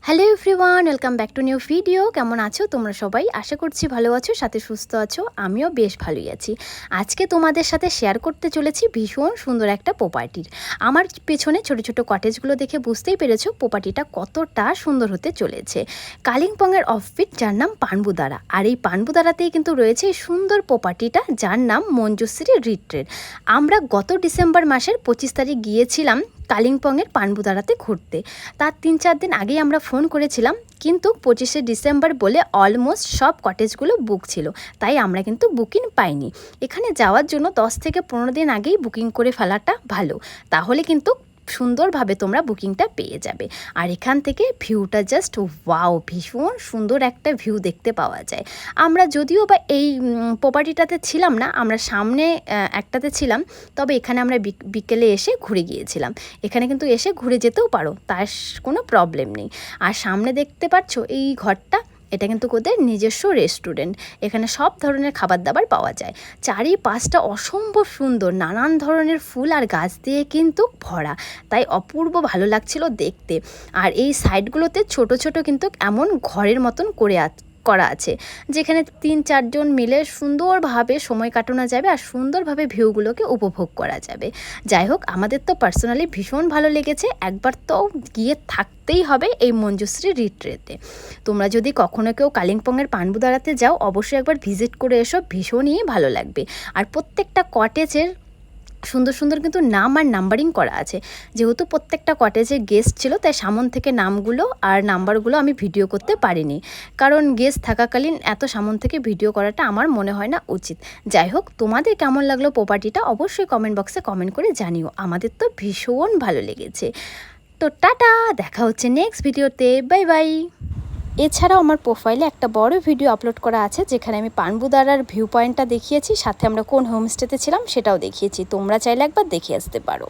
Hello everyone, welcome back to new video. কেমন আছো তোমরা সবাই? আশা করছি ভালো আছো, সাথে সুস্থ আছো। আমিও বেশ ভালোই আছি। আজকে তোমাদের সাথে শেয়ার করতে চলেছি ভীষণ সুন্দর একটা প্রপার্টির। আমার পেছনে ছোট ছোট কটেজগুলো দেখে বুঝতেই পেরেছো প্রপার্টিটা কতটা সুন্দর হতে চলেছে। কালিম্পংয়ের অফবিট, যার নাম পানবুদারা। আর এই পানবুদারাতেই কিন্তু রয়েছে এই সুন্দর প্রপার্টিটা, যার নাম মঞ্জুশ্রী রিট্রিট। আমরা গত ডিসেম্বর মাসের 25 তারিখ গিয়েছিলাম কালিম্পংয়ের পানবুদারাতে ঘুরতে। তার 3-4 দিন আগেই আমরা ফোন করেছিলাম, কিন্তু 25শে ডিসেম্বর বলে অলমোস্ট সব কটেজগুলো বুক ছিল, তাই আমরা কিন্তু বুকিং পাইনি। এখানে যাওয়ার জন্য 10 থেকে 15 দিন আগেই বুকিং করে ফেলাটা ভালো, তাহলে কিন্তু সুন্দরভাবে তোমরা বুকিংটা পেয়ে যাবে। আর এখান থেকে ভিউটা জাস্ট ওয়াও, ভীষণ সুন্দর একটা ভিউ দেখতে পাওয়া যায়। আমরা যদিও বা এই প্রপার্টিটাতে ছিলাম না, আমরা সামনে একটাতে ছিলাম, তবে এখানে আমরা বিকেলে এসে ঘুরে গিয়েছিলাম। এখানে কিন্তু এসে ঘুরে যেতেও পারো, তার কোনো প্রবলেম নেই। আর সামনে দেখতে পাচ্ছ এই ঘরটা, এটা কিন্তু ওদের নিজস্ব রেস্টুরেন্ট। এখানে সব ধরনের খাবার দাবার পাওয়া যায়। চারিপাশটা অসম্ভব সুন্দর, নানান ধরনের ফুল আর গাছ দিয়ে কিন্তু ভরা, তাই অপূর্ব ভালো লাগছিল দেখতে। আর এই সাইডগুলোতে ছোট ছোট কিন্তু এমন ঘরের মতন করা আছে, যেখানে 3-4 জন মিলে সুন্দরভাবে সময় কাটানো যাবে আর সুন্দরভাবে ভিউগুলোকে উপভোগ করা যাবে। যাই হোক, আমাদের তো পার্সোনালি ভীষণ ভালো লেগেছে। একবার তো গিয়ে থাকতেই হবে এই মঞ্জুশ্রী রিট্রিটে। তোমরা যদি কখনো কেউ কালিম্পংয়ের পানবুদারাতে যাও, অবশ্যই একবার ভিজিট করে এসো, ভীষণই ভালো লাগবে। আর প্রত্যেকটা কটেজের সুন্দর সুন্দর কিন্তু নাম আর নাম্বারিং করা আছে। যেহেতু প্রত্যেকটা কটেজে গেস্ট ছিল, তাই সামন থেকে নামগুলো আর নাম্বারগুলো আমি ভিডিও করতে পারিনি, কারণ গেস্ট থাকাকালীন এত সামন থেকে ভিডিও করাটা আমার মনে হয় না উচিত। যাই হোক, তোমাদের কেমন লাগলো প্রপার্টিটা অবশ্যই কমেন্ট বক্সে কমেন্ট করে জানিও। আমাদের তো ভীষণ ভালো লেগেছে। তো টাটা, দেখা হচ্ছে নেক্সট ভিডিওতে। Bye bye. এছাড়াও আমার প্রোফাইলে একটা বড় ভিডিও আপলোড করা আছে, যেখানে আমি পানবুদারার ভিউ পয়েন্টটা দেখিয়েছি, সাথে আমরা কোন হোমস্টেতে ছিলাম সেটাও দেখিয়েছি। তোমরা চাইলে একবার দেখে আসতে পারো।